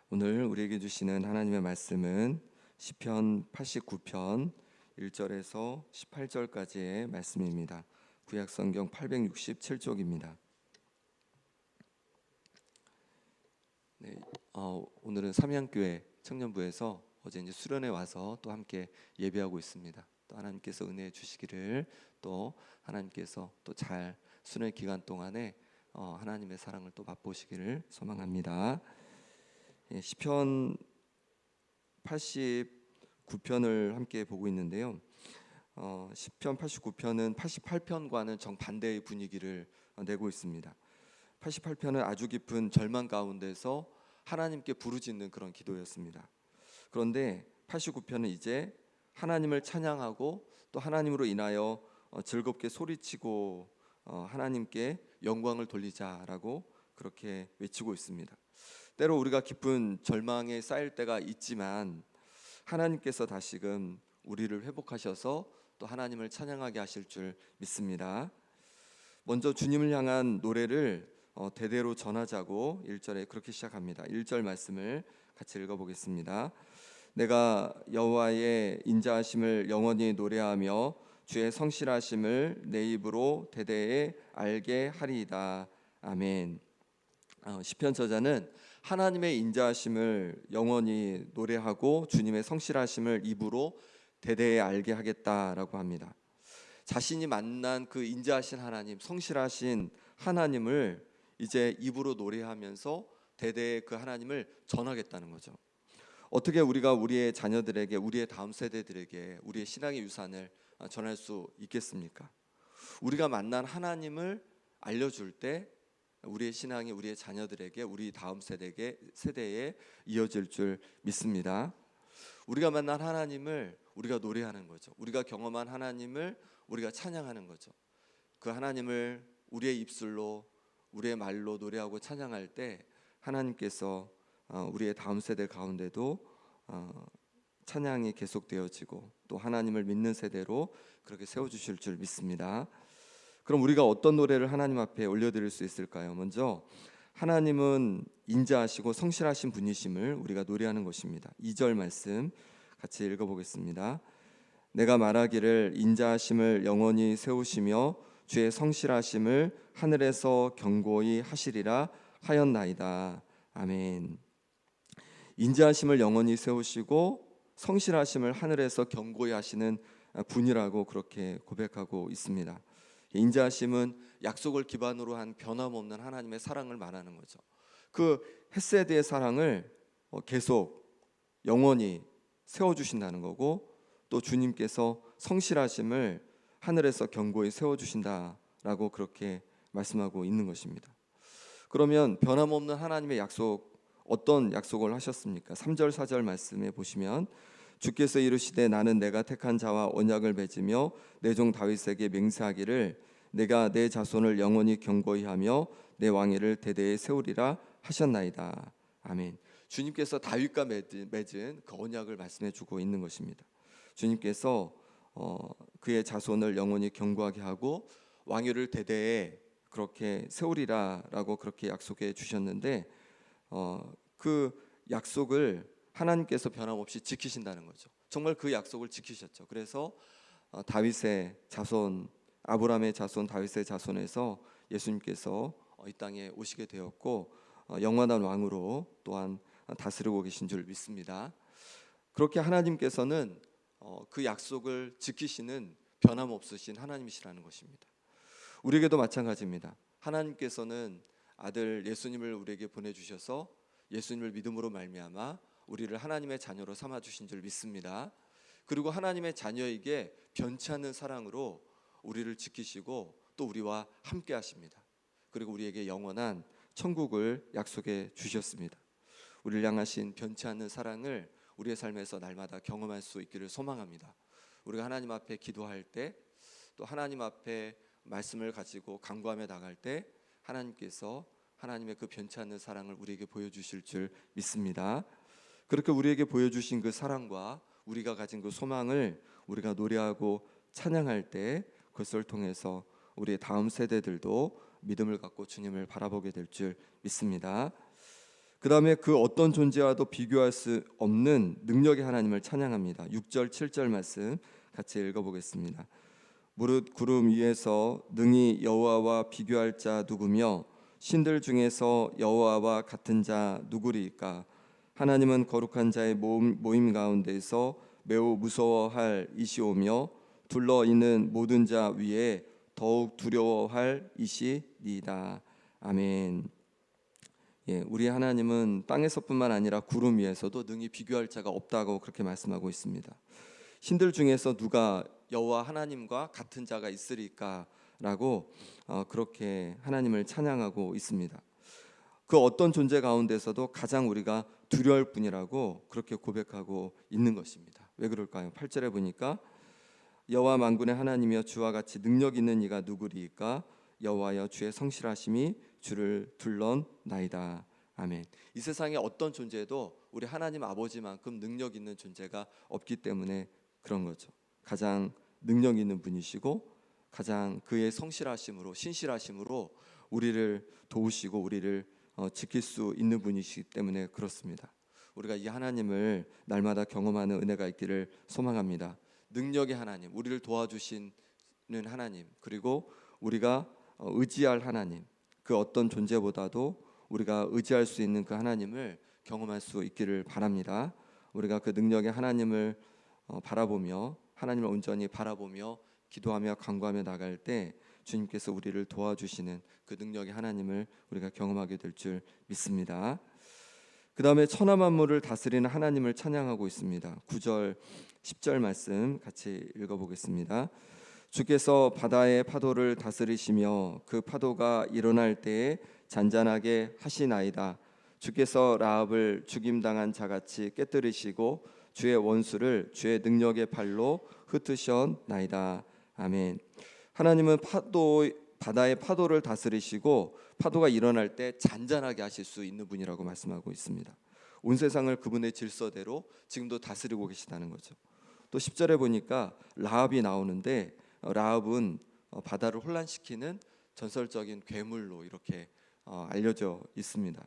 오늘 우리에게 주시는 하나님의 말씀은 시편 89편 1절에서 18절까지의 말씀입니다. 구약성경 867쪽입니다. 오늘은 삼양교회 청년부에서 어제 이제 수련회 와서 또 함께 예배하고 있습니다. 또 하나님께서 은혜 주시기를, 또 하나님께서 또 잘 수련회 기간 동안에 하나님의 사랑을 또 맛보시기를 소망합니다. 시편 89편을 함께 보고 있는데요. 시편 89편은 88편과는 정반대의 분위기를 내고 있습니다. 88편은 아주 깊은 절망 가운데서 하나님께 부르짖는 그런 기도였습니다. 그런데 89편은 이제 하나님을 찬양하고 또 하나님으로 인하여 즐겁게 소리치고 하나님께 영광을 돌리자라고 그렇게 외치고 있습니다. 때로 우리가 깊은 절망에 쌓일 때가 있지만 하나님께서 다시금 우리를 회복하셔서 또 하나님을 찬양하게 하실 줄 믿습니다. 먼저 주님을 향한 노래를 대대로 전하자고 1절에 그렇게 시작합니다. 1절 말씀을 같이 읽어보겠습니다. 내가 여호와의 인자하심을 영원히 노래하며 주의 성실하심을 내 입으로 대대에 알게 하리이다. 아멘. 시편 저자는 하나님의 인자하심을 영원히 노래하고 주님의 성실하심을 입으로 대대에 알게 하겠다라고 합니다. 자신이 만난 그 인자하신 하나님, 성실하신 하나님을 이제 입으로 노래하면서 대대에 그 하나님을 전하겠다는 거죠. 어떻게 우리가 우리의 자녀들에게, 우리의 다음 세대들에게 우리의 신앙의 유산을 전할 수 있겠습니까? 우리가 만난 하나님을 알려줄 때 우리의 신앙이 우리의 자녀들에게, 우리 다음 세대에 이어질 줄 믿습니다. 우리가 만난 하나님을 우리가 노래하는 거죠. 우리가 경험한 하나님을 우리가 찬양하는 거죠. 그 하나님을 우리의 입술로, 우리의 말로 노래하고 찬양할 때 하나님께서 우리의 다음 세대 가운데도 찬양이 계속되어지고 또 하나님을 믿는 세대로 그렇게 세워주실 줄 믿습니다. 그럼 우리가 어떤 노래를 하나님 앞에 올려드릴 수 있을까요? 먼저 하나님은 인자하시고 성실하신 분이심을 우리가 노래하는 것입니다. 2절 말씀 같이 읽어보겠습니다. 내가 말하기를 인자하심을 영원히 세우시며 주의 성실하심을 하늘에서 경고히 하시리라 하였나이다. 아멘. 인자하심을 영원히 세우시고 성실하심을 하늘에서 경고히 하시는 분이라고 그렇게 고백하고 있습니다. 인자하심은 약속을 기반으로 한 변함없는 하나님의 사랑을 말하는 거죠. 그 헤세드의 사랑을 계속 영원히 세워주신다는 거고, 또 주님께서 성실하심을 하늘에서 경고히 세워주신다라고 그렇게 말씀하고 있는 것입니다. 그러면 변함없는 하나님의 약속, 어떤 약속을 하셨습니까? 3절 4절 말씀에 보시면 주께서 이르시되 나는 내가 택한 자와 언약을 맺으며 내 종 다윗에게 맹세하기를 내가 내 자손을 영원히 경고히 하며 내 왕위를 대대에 세우리라 하셨나이다. 아멘. 주님께서 다윗과 맺은 그 언약을 말씀해 주고 있는 것입니다. 주님께서 그의 자손을 영원히 경고하게 하고 왕위를 대대에 그렇게 세우리라라고 그렇게 약속해 주셨는데, 그 약속을 하나님께서 변함없이 지키신다는 거죠. 정말 그 약속을 지키셨죠. 그래서 다윗의 자손, 아브라함의 자손, 다윗의 자손에서 예수님께서 이 땅에 오시게 되었고 영원한 왕으로 또한 다스리고 계신 줄 믿습니다. 그렇게 하나님께서는 그 약속을 지키시는 변함없으신 하나님이시라는 것입니다. 우리에게도 마찬가지입니다. 하나님께서는 아들 예수님을 우리에게 보내주셔서 예수님을 믿음으로 말미암아 우리를 하나님의 자녀로 삼아 주신 줄 믿습니다. 그리고 하나님의 자녀에게 변치 않는 사랑으로 우리를 지키시고 또 우리와 함께 하십니다. 그리고 우리에게 영원한 천국을 약속해 주셨습니다. 우리를 향하신 변치 않는 사랑을 우리의 삶에서 날마다 경험할 수 있기를 소망합니다. 우리가 하나님 앞에 기도할 때, 또 하나님 앞에 말씀을 가지고 간구하며 나갈 때 하나님께서 하나님의 그 변치 않는 사랑을 우리에게 보여주실 줄 믿습니다. 그렇게 우리에게 보여주신 그 사랑과 우리가 가진 그 소망을 우리가 노래하고 찬양할 때 그것을 통해서 우리의 다음 세대들도 믿음을 갖고 주님을 바라보게 될 줄 믿습니다. 다음에 그 어떤 존재와도 비교할 수 없는 능력의 하나님을 찬양합니다. 6절 7절 말씀 같이 읽어보겠습니다. 무릇 구름 위에서 능히 여호와와 비교할 자 누구며 신들 중에서 여호와와 같은 자 누구리까? 하나님은 거룩한 자의 모임 가운데서 매우 무서워할 이시오며 둘러 있는 모든 자 위에 더욱 두려워할 이시니이다. 아멘. 예, 우리 하나님은 땅에서뿐만 아니라 구름 위에서도 능히 비교할 자가 없다고 그렇게 말씀하고 있습니다. 신들 중에서 누가 여호와 하나님과 같은 자가 있으리까라고 그렇게 하나님을 찬양하고 있습니다. 그 어떤 존재 가운데서도 가장 우리가 두려울 뿐이라고 그렇게 고백하고 있는 것입니다. 왜 그럴까요? 8절에 보니까 여호와 만군의 하나님이여 주와 같이 능력 있는 이가 누구리까? 여호와여 주의 성실하심이 주를 둘렀나이다. 아멘. 이 세상에 어떤 존재도 우리 하나님 아버지만큼 능력 있는 존재가 없기 때문에 그런 거죠. 가장 능력 있는 분이시고 가장 그의 성실하심으로 신실하심으로 우리를 도우시고 우리를 지킬 수 있는 분이시기 때문에 그렇습니다. 우리가 이 하나님을 날마다 경험하는 은혜가 있기를 소망합니다. 능력의 하나님, 우리를 도와주시는 하나님, 그리고 우리가 의지할 하나님, 그 어떤 존재보다도 우리가 의지할 수 있는 그 하나님을 경험할 수 있기를 바랍니다. 우리가 그 능력의 하나님을 바라보며 하나님을 온전히 바라보며 기도하며 간구하며 나갈 때 주님께서 우리를 도와주시는 그 능력의 하나님을 우리가 경험하게 될 줄 믿습니다. 그 다음에 천하 만물을 다스리는 하나님을 찬양하고 있습니다. 9절 10절 말씀 같이 읽어보겠습니다. 주께서 바다의 파도를 다스리시며 그 파도가 일어날 때에 잔잔하게 하시나이다. 주께서 라합을 죽임당한 자같이 깨뜨리시고 주의 원수를 주의 능력의 팔로 흩으셨나이다. 아멘. 하나님은 바다의 파도를 다스리시고 파도가 일어날 때 잔잔하게 하실 수 있는 분이라고 말씀하고 있습니다. 온 세상을 그분의 질서대로 지금도 다스리고 계시다는 거죠. 또 10절에 보니까 라합이 나오는데 라합은 바다를 혼란시키는 전설적인 괴물로 이렇게 알려져 있습니다.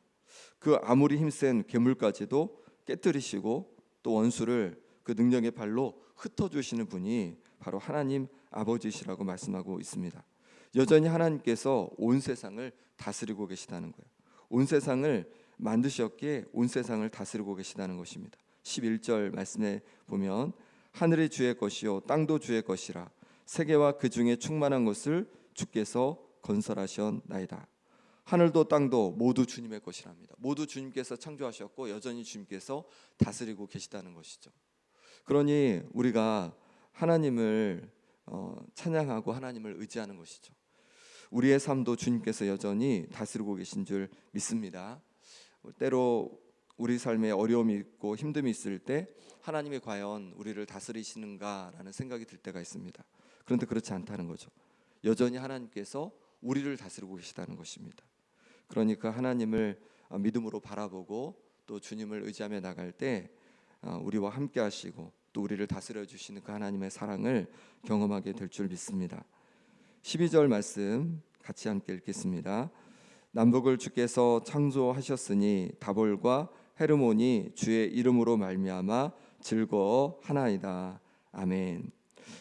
그 아무리 힘센 괴물까지도 깨뜨리시고 또 원수를 그 능력의 발로 흩어주시는 분이 바로 하나님 아버지시라고 말씀하고 있습니다. 여전히 하나님께서 온 세상을 다스리고 계시다는 거예요. 온 세상을 만드셨기에 온 세상을 다스리고 계시다는 것입니다. 11절 말씀에 보면 하늘이 주의 것이요 땅도 주의 것이라 세계와 그 중에 충만한 것을 주께서 건설하셨나이다. 하늘도 땅도 모두 주님의 것이랍니다. 모두 주님께서 창조하셨고 여전히 주님께서 다스리고 계시다는 것이죠. 그러니 우리가 하나님을 찬양하고 하나님을 의지하는 것이죠. 우리의 삶도 주님께서 여전히 다스리고 계신 줄 믿습니다. 때로 우리 삶에 어려움이 있고 힘듦이 있을 때 하나님이 과연 우리를 다스리시는가라는 생각이 들 때가 있습니다. 그런데 그렇지 않다는 거죠. 여전히 하나님께서 우리를 다스리고 계시다는 것입니다. 그러니까 하나님을 믿음으로 바라보고 또 주님을 의지하며 나갈 때 우리와 함께 하시고 또 우리를 다스려 주시는 그 하나님의 사랑을 경험하게 될 줄 믿습니다. 12절 말씀 같이 함께 읽겠습니다. 남북을 주께서 창조하셨으니 다볼과 헤르몬이 주의 이름으로 말미암아 즐거워하나이다. 아멘.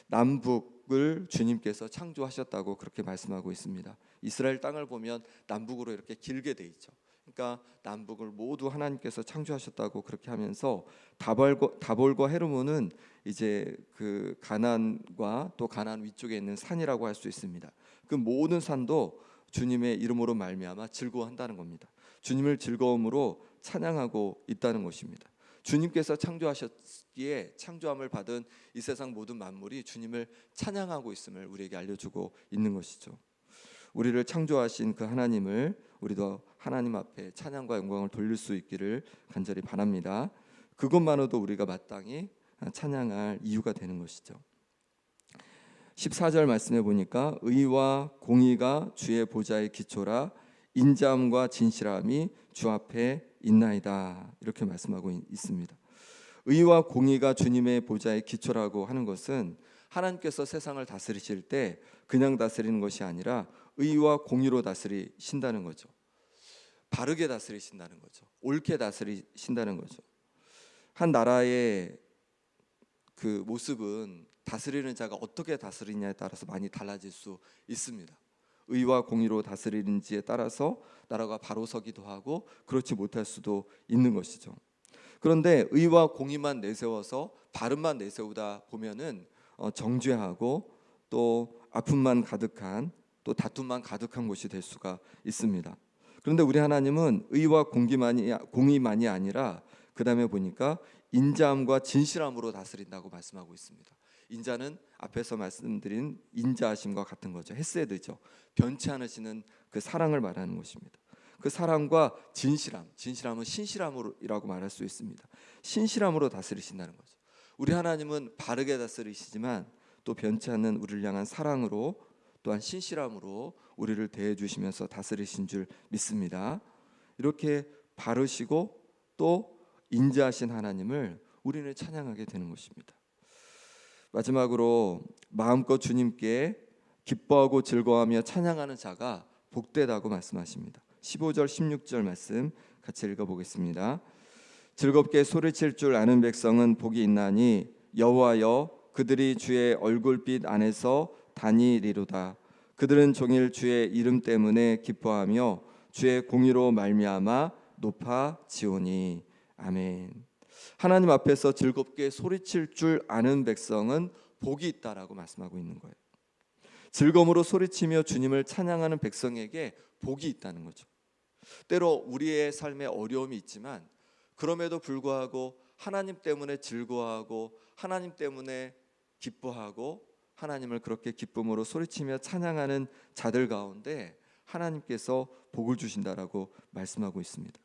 남북을 주님께서 창조하셨다고 그렇게 말씀하고 있습니다. 이스라엘 땅을 보면 남북으로 이렇게 길게 돼 있죠. 그러니까 남북을 모두 하나님께서 창조하셨다고 그렇게 하면서 다볼과 헤르몬은 이제 그 가나안과 또 가나안 위쪽에 있는 산이라고 할 수 있습니다. 그 모든 산도 주님의 이름으로 말미암아 즐거워한다는 겁니다. 주님을 즐거움으로 찬양하고 있다는 것입니다. 주님께서 창조하셨기에 창조함을 받은 이 세상 모든 만물이 주님을 찬양하고 있음을 우리에게 알려주고 있는 것이죠. 우리를 창조하신 그 하나님을 우리도 하나님 앞에 찬양과 영광을 돌릴 수 있기를 간절히 바랍니다. 그것만으로도 우리가 마땅히 찬양할 이유가 되는 것이죠. 14절 말씀해 보니까 의와 공의가 주의 보좌의 기초라 인자함과 진실함이 주 앞에 있나이다. 이렇게 말씀하고 있습니다. 의와 공의가 주님의 보좌의 기초라고 하는 것은 하나님께서 세상을 다스리실 때 그냥 다스리는 것이 아니라 의와 공의로 다스리신다는 거죠. 바르게 다스리신다는 거죠. 옳게 다스리신다는 거죠. 한 나라의 그 모습은 다스리는 자가 어떻게 다스리냐에 따라서 많이 달라질 수 있습니다. 의와 공의로 다스리는지에 따라서 나라가 바로 서기도 하고 그렇지 못할 수도 있는 것이죠. 그런데 의와 공의만 내세워서 바른만 내세우다 보면은 정죄하고 또 아픔만 가득한, 또 다툼만 가득한 곳이 될 수가 있습니다. 그런데 우리 하나님은 의와 공의만이 아니라 그 다음에 보니까 인자함과 진실함으로 다스린다고 말씀하고 있습니다. 인자는 앞에서 말씀드린 인자하심과 같은 거죠. 헤세드죠. 변치 않으시는 그 사랑을 말하는 것입니다. 그 사랑과 진실함은 신실함이라고 말할 수 있습니다. 신실함으로 다스리신다는 거죠. 우리 하나님은 바르게 다스리시지만 또 변치 않는 우리를 향한 사랑으로, 또한 신실함으로 우리를 대해 주시면서 다스리신 줄 믿습니다. 이렇게 바르시고 또 인자하신 하나님을 우리는 찬양하게 되는 것입니다. 마지막으로 마음껏 주님께 기뻐하고 즐거워하며 찬양하는 자가 복되다고 말씀하십니다. 15절 16절 말씀 같이 읽어보겠습니다. 즐겁게 소리칠 줄 아는 백성은 복이 있나니 여호와여 그들이 주의 얼굴빛 안에서 다니리로다. 그들은 종일 주의 이름 때문에 기뻐하며 주의 공의로 말미암아 높아지오니. 아멘. 하나님 앞에서 즐겁게 소리칠 줄 아는 백성은 복이 있다라고 말씀하고 있는 거예요. 즐거움으로 소리치며 주님을 찬양하는 백성에게 복이 있다는 거죠. 때로 우리의 삶에 어려움이 있지만 그럼에도 불구하고 하나님 때문에 즐거워하고 하나님 때문에 기뻐하고 하나님을 그렇게 기쁨으로 소리치며 찬양하는 자들 가운데 하나님께서 복을 주신다라고 말씀하고 있습니다.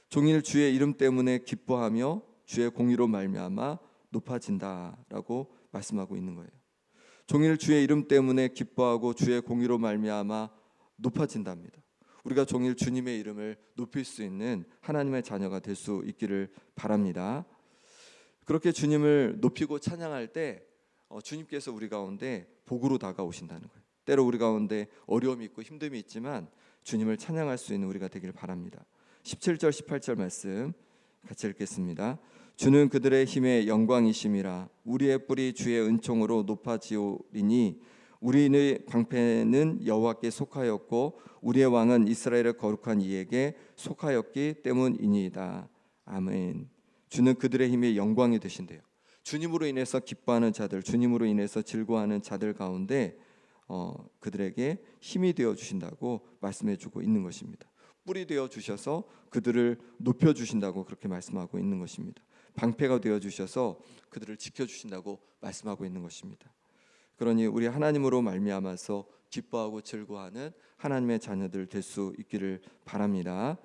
종일 주의 이름 때문에 기뻐하며 주의 공의로 말미암아 높아진다라고 말씀하고 있는 거예요. 종일 주의 이름 때문에 기뻐하고 주의 공의로 말미암아 높아진답니다. 우리가 종일 주님의 이름을 높일 수 있는 하나님의 자녀가 될 수 있기를 바랍니다. 그렇게 주님을 높이고 찬양할 때 주님께서 우리 가운데 복으로 다가오신다는 거예요. 때로 우리 가운데 어려움이 있고 힘듦이 있지만 주님을 찬양할 수 있는 우리가 되길 바랍니다. 17절 18절 말씀 같이 읽겠습니다. 주는 그들의 힘의 영광이심이라. 우리의 뿔이 주의 은총으로 높아지오리니 우리의 방패는 여호와께 속하였고 우리의 왕은 이스라엘의 거룩한 이에게 속하였기 때문이니이다. 아멘. 주는 그들의 힘의 영광이 되신대요. 주님으로 인해서 기뻐하는 자들, 주님으로 인해서 즐거워하는 자들 가운데 그들에게 힘이 되어 주신다고 말씀해 주고 있는 것입니다. 뿔이 되어 주셔서 그들을 높여 주신다고 그렇게 말씀하고 있는 것입니다. 방패가 되어 주셔서 그들을 지켜 주신다고 말씀하고 있는 것입니다. 그러니 우리 하나님으로 말미암아서 기뻐하고 즐거워하는 하나님의 자녀들 될 수 있기를 바랍니다.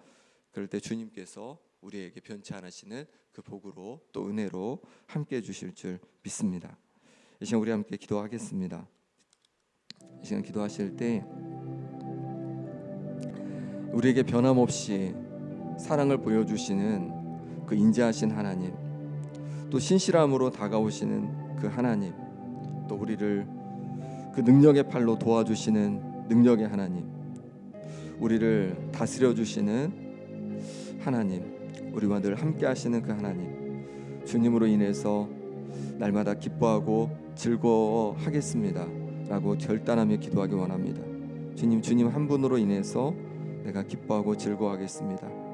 그럴 때 주님께서 우리에게 변치 않으시는 그 복으로 또 은혜로 함께 주실 줄 믿습니다. 이 시간 우리 함께 기도하겠습니다. 이 시간 기도하실 때 우리에게 변함없이 사랑을 보여주시는 그 인자하신 하나님, 또 신실함으로 다가오시는 그 하나님, 또 우리를 그 능력의 팔로 도와주시는 능력의 하나님, 우리를 다스려 주시는 하나님, 우리와 늘 함께 하시는 그 하나님, 주님으로 인해서 날마다 기뻐하고 즐거워하겠습니다 라고 결단하며 기도하기 원합니다. 주님 한 분으로 인해서 내가 기뻐하고 즐거워하겠습니다.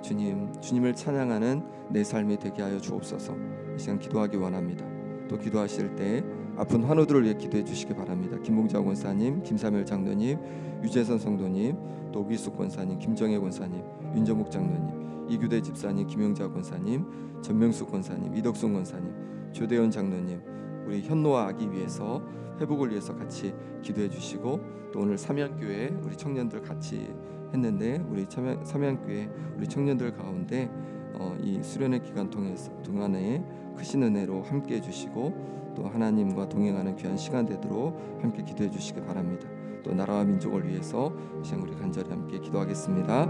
주님을 찬양하는 내 삶이 되게 하여 주옵소서. 이 시간 기도하기 원합니다. 또 기도하실 때 아픈 환우들을 위해 기도해 주시기 바랍니다. 김봉자 권사님, 김사멸 장로님, 유재선 성도님, 또 오기숙 권사님, 김정혜 권사님, 윤정목 장로님, 이규대 집사님, 김영자 권사님, 전명숙 권사님, 이덕순 권사님, 조대현 장로님, 우리 현노와 아기 위해서 회복을 위해서 같이 기도해 주시고, 또 오늘 삼양교회 우리 청년들 같이 했는데 우리 삼양교회 우리 청년들 가운데 이 수련회 기간 동안에 크신 은혜로 함께 해주시고 또 하나님과 동행하는 귀한 시간 되도록 함께 기도해 주시기 바랍니다. 또 나라와 민족을 위해서 시간 우리 간절히 함께 기도하겠습니다.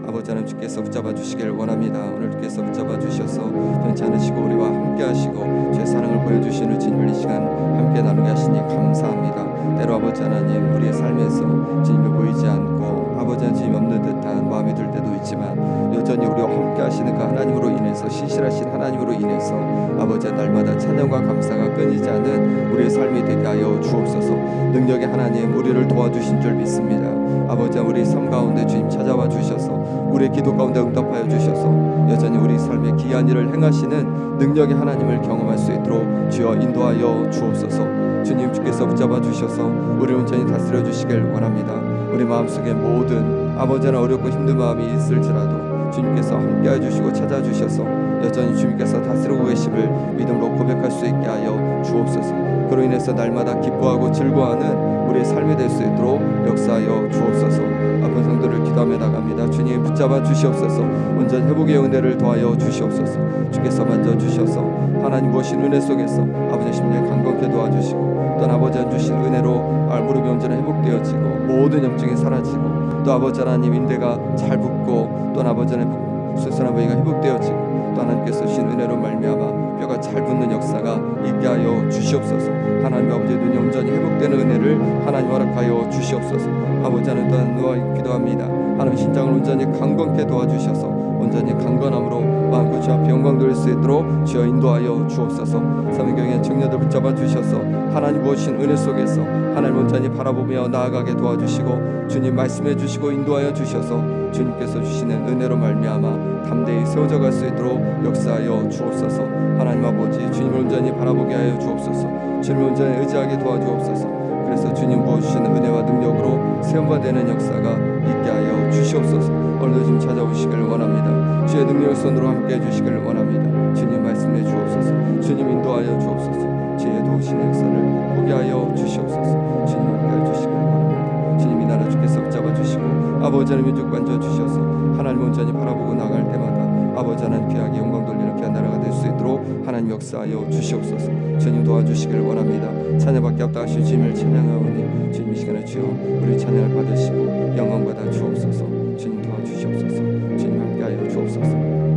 아버지 하나님, 주께서 붙잡아 주시길 원합니다. 오늘 주께서 붙잡아 주셔서 변치 않으시고 우리와 함께 하시고 주의 사랑을 보여주시는 주님을 이 시간 함께 나누게 하시니 감사합니다. 때로 아버지 하나님, 우리의 삶에서 주님이 보이지 않고 아버지 주님 없는 듯한 마음이 들 때도 있지만 여전히 우리와 함께 하시는 그 하나님으로 인해서, 신실하신 하나님으로 인해서 아버지 날마다 찬양과 감사가 끊이지 않는 우리의 삶이 되게 하여 주옵소서. 능력의 하나님, 우리를 도와주신 줄 믿습니다. 아버지, 우리 삶 가운데 주님 찾아와 주셔서 우리의 기도 가운데 응답하여 주셔서 여전히 우리 삶에 기이한 일을 행하시는 능력의 하나님을 경험할 수 있도록 주여 인도하여 주옵소서. 주님, 주께서 붙잡아 주셔서 우리를 온전히 다스려 주시길 원합니다. 우리 마음속에 모든 아버지나 어렵고 힘든 마음이 있을지라도 주님께서 함께해 주시고 찾아주셔서 여전히 주님께서 다스리고 계심을 믿음으로 고백할 수 있게 하여 주옵소서. 그로 인해서 날마다 기뻐하고 즐거워하는 우리의 삶이 될 수 있도록 역사하여 주옵소서. 아픈 성도를 기도하며 나갑니다. 주님, 붙잡아 주시옵소서. 온전히 회복의 은혜를 더하여 주시옵소서. 주께서 만져 주셔서 하나님 보신 은혜 속에서 아버지 심령에 강건케 도와주시고, 또 아버지 안 주신 은혜로 무릎이 온전히 회복되어지고 모든 염증이 사라지고, 또 아버지 하나님 인대가 잘 붙고, 또 아버지 하나님 수술한 부위가 회복되어지고, 또 하나님께서 주신 은혜로 말미암아 뼈가 잘 붙는 역사가 있게 하여 주시옵소서. 하나님 아버지의 눈이 온전히 회복되는 은혜를 하나님 허락하여 주시옵소서. 아버지 하나님 또한 누워 기도합니다. 하나님 신장을 온전히 강건케 도와주셔서 온전히 강건함으로 마음과 주 앞에 영광 돌릴 수 있도록 주여 인도하여 주옵소서. 사명교회 청년들 붙잡아 주셔서 하나님 부으신 은혜 속에서 하나님 온전히 바라보며 나아가게 도와주시고, 주님 말씀해 주시고 인도하여 주셔서 주님께서 주시는 은혜로 말미암아 담대히 세워져 갈 수 있도록 역사하여 주옵소서. 하나님 아버지, 주님을 온전히 바라보게 하여 주옵소서. 주님을 온전히 의지하게 도와주옵소서. 그래서 주님 부어주시는 은혜와 능력으로 세움받는 역사가 있게 하여 주시옵소서. 오늘도 주님 찾아오시길 원합니다. 주의 능력의 손으로 함께 해주시길 원합니다. 주님 말씀해 주옵소서. 주님 인도하여 주옵소서. 주의 도우시는 역사를 보게 하여 주시옵소서. 주님 함께 해주시길 원합니다. 주님 이 나라 주께서 붙잡아 주시고 아버지 하나님 쭉 만져 주셔서 하나님 온전히 바라보고 나갈 때마다 아버지 하나님 귀하게 영광 돌리는 귀한 나라가 될 수 있도록 하나님 역사하여 주시옵소서. 주님 도와주시길 원합니다. 찬양받게 합당하신 주님을 찬양하오니 주님 이 시간에 주여 우리 찬양을 받으시고 영광 받아 주옵소서. 주님 도와주시옵소서. 주님 함께하여 주옵소서.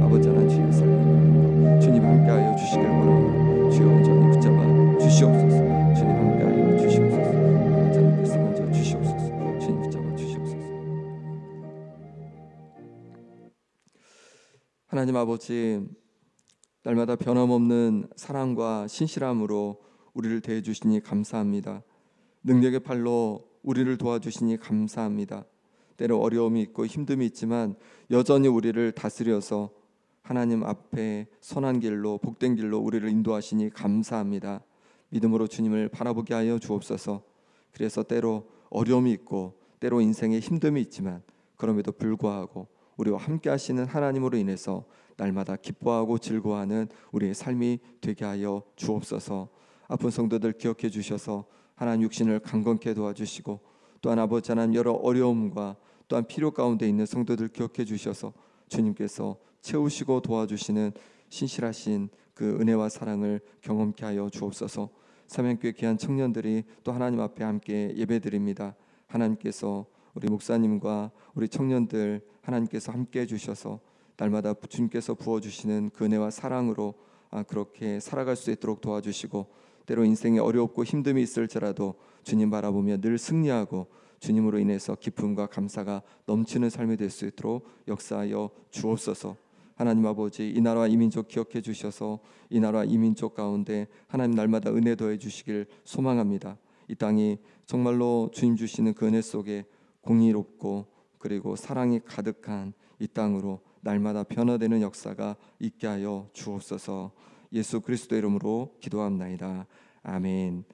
아버지 하나님 주의 삶을 주님 함께하여 주시길 원하오니 주여 온전히 붙잡아 주시옵소서. 주님 함께하여 주시옵소서. 아버지 하나님께서 먼저 주시옵소서. 주님 붙잡아 주시옵소서. 하나님 아버지, 날마다 변함없는 사랑과 신실함으로 우리를 대해 주시니 감사합니다. 능력의 팔로 우리를 도와주시니 감사합니다. 때로 어려움이 있고 힘듦이 있지만 여전히 우리를 다스려서 하나님 앞에 선한 길로, 복된 길로 우리를 인도하시니 감사합니다. 믿음으로 주님을 바라보게 하여 주옵소서. 그래서 때로 어려움이 있고 때로 인생에 힘듦이 있지만 그럼에도 불구하고 우리와 함께 하시는 하나님으로 인해서 날마다 기뻐하고 즐거워하는 우리의 삶이 되게 하여 주옵소서. 아픈 성도들 기억해 주셔서 하나님 육신을 강건케 도와주시고, 또한 아버지 하나님 여러 어려움과 또한 필요 가운데 있는 성도들 기억해 주셔서 주님께서 채우시고 도와주시는 신실하신 그 은혜와 사랑을 경험케 하여 주옵소서. 사명교회 귀한 청년들이 또 하나님 앞에 함께 예배드립니다. 하나님께서 우리 목사님과 우리 청년들 하나님께서 함께 해주셔서 날마다 주님께서 부어주시는 그 은혜와 사랑으로 그렇게 살아갈 수 있도록 도와주시고, 때로 인생에 어렵고 힘듦이 있을지라도 주님 바라보며 늘 승리하고 주님으로 인해서 기쁨과 감사가 넘치는 삶이 될 수 있도록 역사하여 주옵소서. 하나님 아버지, 이 나라와 이 민족 기억해 주셔서 이 나라와 이 민족 가운데 하나님 날마다 은혜 더해 주시길 소망합니다. 이 땅이 정말로 주님 주시는 그 은혜 속에 공의롭고 그리고 사랑이 가득한 이 땅으로 날마다 변화되는 역사가 있게 하여 주옵소서. 예수 그리스도 이름으로 기도합나이다. 아멘.